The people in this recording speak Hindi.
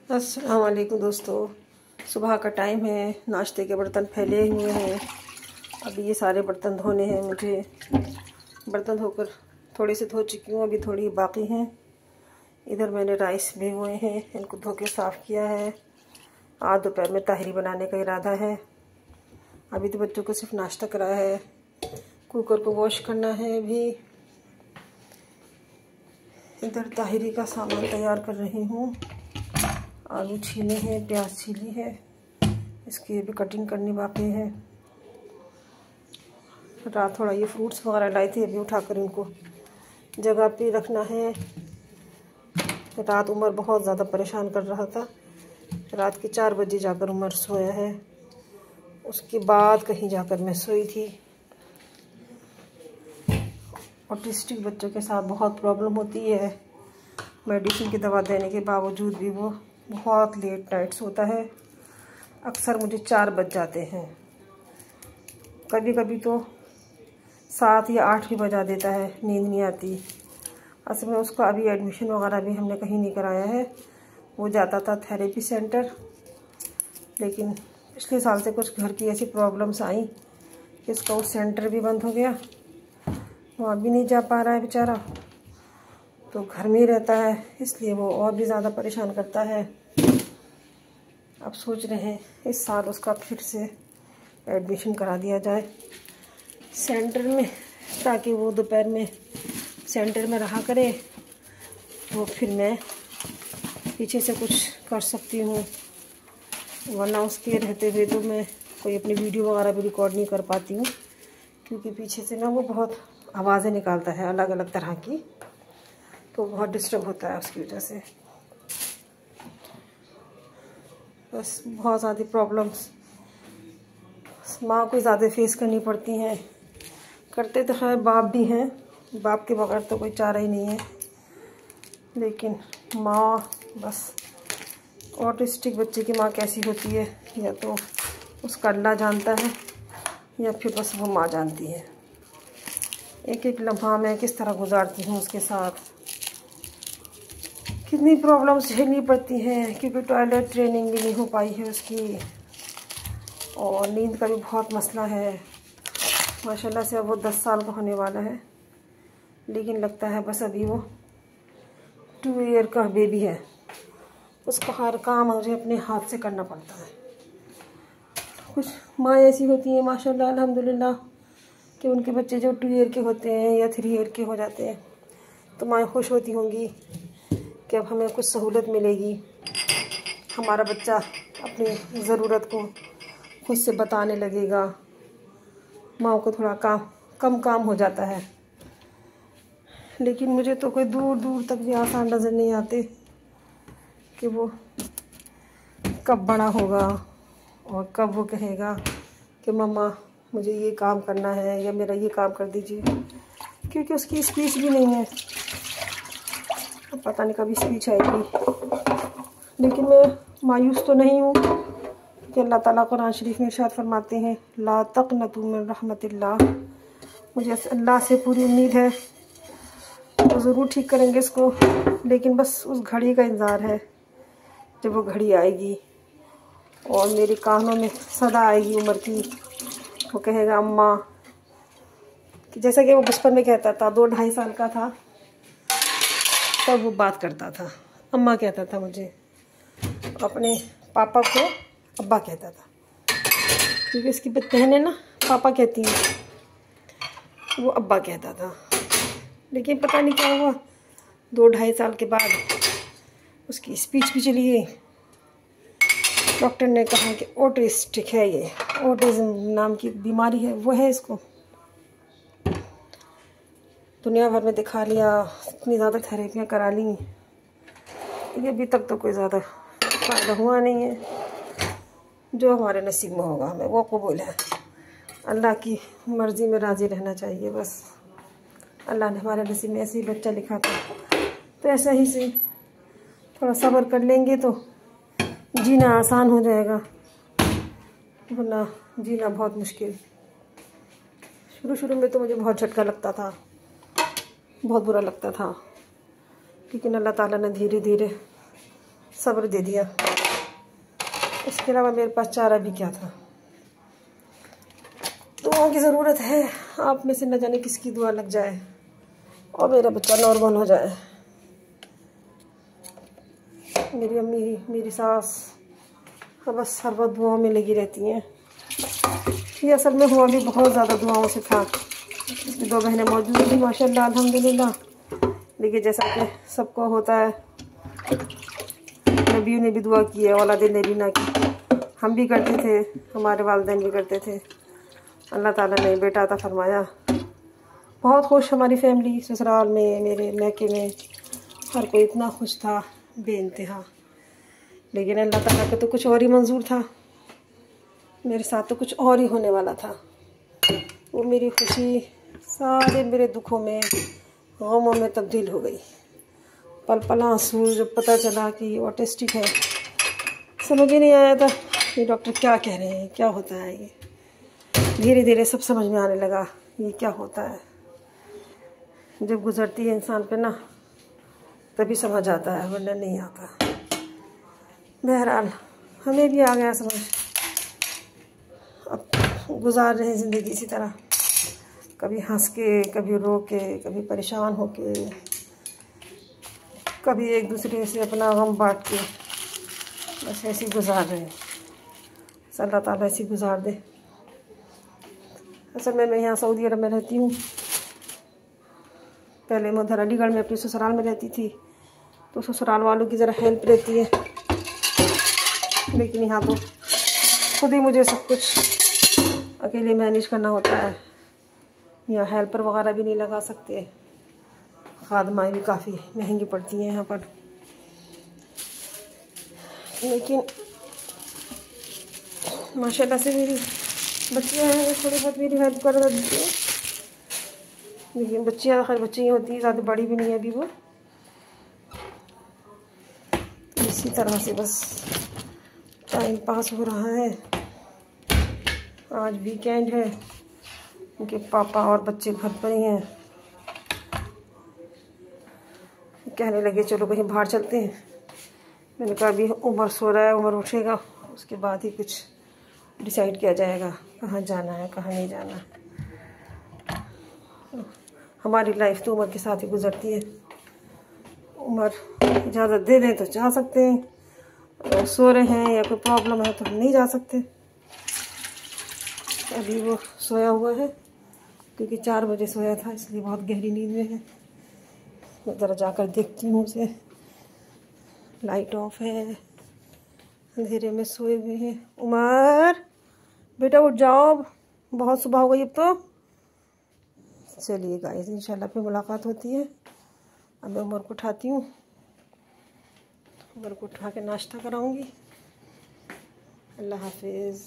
अस्सलाम वालेकुम दोस्तों। सुबह का टाइम है, नाश्ते के बर्तन फैले हुए हैं। अभी ये सारे बर्तन धोने हैं मुझे। बर्तन धोकर थोड़े से धो चुकी हूँ, अभी थोड़ी बाकी हैं। इधर मैंने राइस भिगोए हैं, इनको धो के साफ़ किया है। आज दोपहर में ताहरी बनाने का इरादा है। अभी तो बच्चों को सिर्फ नाश्ता कराया है, कुकर को वॉश करना है। अभी इधर ताहरी का सामान तैयार कर रही हूँ। आलू छीले हैं, प्याज छीली है, इसकी भी कटिंग करनी बाकी है। रात थोड़ा ये फ्रूट्स वगैरह लाई थी, अभी उठाकर इनको जगह पे रखना है। रात उमर बहुत ज़्यादा परेशान कर रहा था। रात के 4 बजे जाकर उमर सोया है, उसके बाद कहीं जाकर मैं सोई थी। ऑटिस्टिक बच्चों के साथ बहुत प्रॉब्लम होती है। मेडिसिन की दवा देने के बावजूद भी वो बहुत लेट नाइट सोता है। अक्सर मुझे 4 बज जाते हैं, कभी कभी तो 7 या 8 भी बजा देता है, नींद नहीं आती। असल में उसका अभी एडमिशन वगैरह भी हमने कहीं नहीं कराया है। वो जाता था थेरेपी सेंटर, लेकिन पिछले साल से कुछ घर की ऐसी प्रॉब्लम्स आई कि उसका वो सेंटर भी बंद हो गया। वहाँ भी नहीं जा पा रहा है बेचारा, तो घर में ही रहता है, इसलिए वो और भी ज़्यादा परेशान करता है। अब सोच रहे हैं इस साल उसका फिर से एडमिशन करा दिया जाए सेंटर में, ताकि वो दोपहर में सेंटर में रहा करे, तो फिर मैं पीछे से कुछ कर सकती हूँ। वरना उसके रहते हुए तो मैं कोई अपनी वीडियो वगैरह भी रिकॉर्ड नहीं कर पाती हूँ, क्योंकि पीछे से ना वो बहुत आवाज़ें निकालता है अलग अलग तरह की, तो बहुत डिस्टर्ब होता है उसकी वजह से। बस बहुत ज़्यादा प्रॉब्लम्स माँ को ज़्यादा फेस करनी पड़ती हैं। करते तो खैर बाप भी हैं, बाप के बगैर तो कोई चारा ही नहीं है, लेकिन माँ बस ऑटिस्टिक बच्चे की माँ कैसी होती है या तो उसका अल्लाह जानता है, या फिर बस वो माँ जानती है। एक एक लम्हा मैं किस तरह गुजारती हूँ उसके साथ, कितनी प्रॉब्लम्स झेलनी पड़ती हैं, क्योंकि टॉयलेट ट्रेनिंग भी नहीं हो पाई है उसकी, और नींद का भी बहुत मसला है। माशाल्लाह से अब वो 10 साल का होने वाला है, लेकिन लगता है बस अभी वो 2 ईयर का बेबी है। उसका हर काम मुझे अपने हाथ से करना पड़ता है। कुछ माँ ऐसी होती हैं माशाल्लाह अल्हम्दुलिल्लाह कि उनके बच्चे जो 2 ईयर के होते हैं या 3 ईयर के हो जाते हैं, तो माँ खुश होती होंगी कि अब हमें कुछ सहूलत मिलेगी, हमारा बच्चा अपनी ज़रूरत को खुद से बताने लगेगा। माँ को थोड़ा कम काम हो जाता है, लेकिन मुझे तो कोई दूर दूर तक भी आसान नज़र नहीं आते कि वो कब बड़ा होगा और कब वो कहेगा कि मम्मा मुझे ये काम करना है या मेरा ये काम कर दीजिए, क्योंकि उसकी स्पीच भी नहीं है। पता नहीं कभी स्पीच आएगी। लेकिन मैं मायूस तो नहीं हूँ कि अल्लाह ताला कुरान शरीफ में इरशाद फरमाते हैं, ला तक़नतू मिन रहमतिल्लाह। मुझे अल्लाह से पूरी उम्मीद है, तो ज़रूर ठीक करेंगे इसको, लेकिन बस उस घड़ी का इंतज़ार है जब वो घड़ी आएगी और मेरे कानों में सदा आएगी उम्र की। वो कहेगा अम्मा, कि जैसा कि वो बचपन में कहता था, 2-2.5 साल का था तब वो बात करता था, अम्मा कहता था मुझे, अपने पापा को अब्बा कहता था, क्योंकि इसकी बहनें ना पापा कहती हैं, वो अब्बा कहता था। लेकिन पता नहीं क्या हुआ, 2-2.5 साल के बाद उसकी स्पीच भी चली गई। डॉक्टर ने कहा कि ऑटिस्टिक है, ये ऑटिज़म नाम की बीमारी है, वो है इसको। दुनिया भर में दिखा लिया, इतनी ज़्यादा थेरेपियाँ करा ली, ये अभी तक तो कोई ज़्यादा फ़ायदा हुआ नहीं है। जो हमारे नसीब में होगा हमें वो कबूल है। अल्लाह की मर्ज़ी में राज़ी रहना चाहिए बस। अल्लाह ने हमारे नसीब में ऐसे ही बच्चा लिखा था, तो ऐसा ही से थोड़ा सब्र कर लेंगे तो जीना आसान हो जाएगा, वरना जीना बहुत मुश्किल। शुरू में तो मुझे बहुत झटका लगता था, बहुत बुरा लगता था, लेकिन अल्लाह ताला ने धीरे धीरे सब्र दे दिया। इसके अलावा मेरे पास चारा भी क्या था। दुआओं की ज़रूरत है। आप में से न जाने किसकी दुआ लग जाए और मेरा बच्चा नॉर्मल हो जाए। मेरी अम्मी, मेरी सास बस हर वक्त दुआओं में लगी रहती हैं। ये असल में हुआ भी बहुत ज़्यादा दुआओं से था। इसकी 2 बहनें मौजूद थी माशाल्लाह अल्हम्दुलिल्लाह। लेकिन जैसा कि सबको होता है, नबियों ने भी दुआ की है औलाद नबीना की। हम भी करते थे, हमारे वालिदैन भी करते थे। अल्लाह ताला ने बेटा अता फरमाया। बहुत खुश हमारी फैमिली, ससुराल में, मेरे मैके में हर कोई इतना खुश था बेइंतहा। लेकिन अल्लाह ताला का तो कुछ और ही मंजूर था। मेरे साथ तो कुछ और ही होने वाला था। वो मेरी खुशी सारे मेरे दुखों में, गमों में तब्दील हो गई। पल पल आंसू। जब पता चला कि ये ऑटिस्टिक है, समझ ही नहीं आया था ये डॉक्टर क्या कह रहे हैं, क्या होता है ये। धीरे धीरे सब समझ में आने लगा ये क्या होता है। जब गुजरती है इंसान पे ना, तभी समझ आता है, वरना नहीं आता। बहरहाल हमें भी आ गया समझ। अब गुजार रहे हैं ज़िंदगी इसी तरह, कभी हंस के, कभी रो के, कभी परेशान हो के, कभी एक दूसरे से अपना गम बांट के, बस ऐसे ही गुजार रहे हैं। अल्लाह ताला ऐसे ही गुजार दे। असल में मैं यहाँ सऊदी अरब में रहती हूँ। पहले मैं उधर अलीगढ़ में अपने ससुराल में रहती थी, तो ससुराल वालों की ज़रा हेल्प रहती है। लेकिन यहाँ तो खुद ही मुझे सब कुछ अकेले मैनेज करना होता है। यहाँ हेल्पर वगैरह भी नहीं लगा सकते। खादमाएँ भी काफ़ी महंगी पड़ती हैं यहाँ पर। लेकिन माशाल्लाह से मेरी बच्चियाँ हैं, थोड़ी बहुत मेरी हेल्प कर देती हैं। लेकिन बच्चियाँ खैर बच्ची ही होती हैं, ज़्यादा बड़ी भी नहीं है अभी वो। इसी तरह से बस टाइम पास हो रहा है। आज वीकेंड है, उनके पापा और बच्चे घर पर ही हैं। कहने लगे चलो कहीं बाहर चलते हैं। मैंने कहा अभी उमर सो रहा है, उमर उठेगा उसके बाद ही कुछ डिसाइड किया जाएगा कहाँ जाना है, कहाँ नहीं जाना। हमारी लाइफ तो उमर के साथ ही गुजरती है। उमर इजाज़त दे दें तो जा सकते हैं, अगर सो रहे हैं या कोई प्रॉब्लम है तो हम नहीं जा सकते। अभी वो सोया हुआ है क्योंकि 4 बजे सोया था, इसलिए बहुत गहरी नींद में है। मैं ज़रा जाकर देखती हूँ उसे। लाइट ऑफ है, अंधेरे में सोए हुए हैं। उमर बेटा उठ जाओ, बहुत सुबह हो गई अब तो। चलिए गाइस, इंशाल्लाह फिर मुलाकात होती है। अब मैं उमर को उठाती हूँ, उमर को उठा के नाश्ता कराऊंगी। अल्लाह हाफिज़।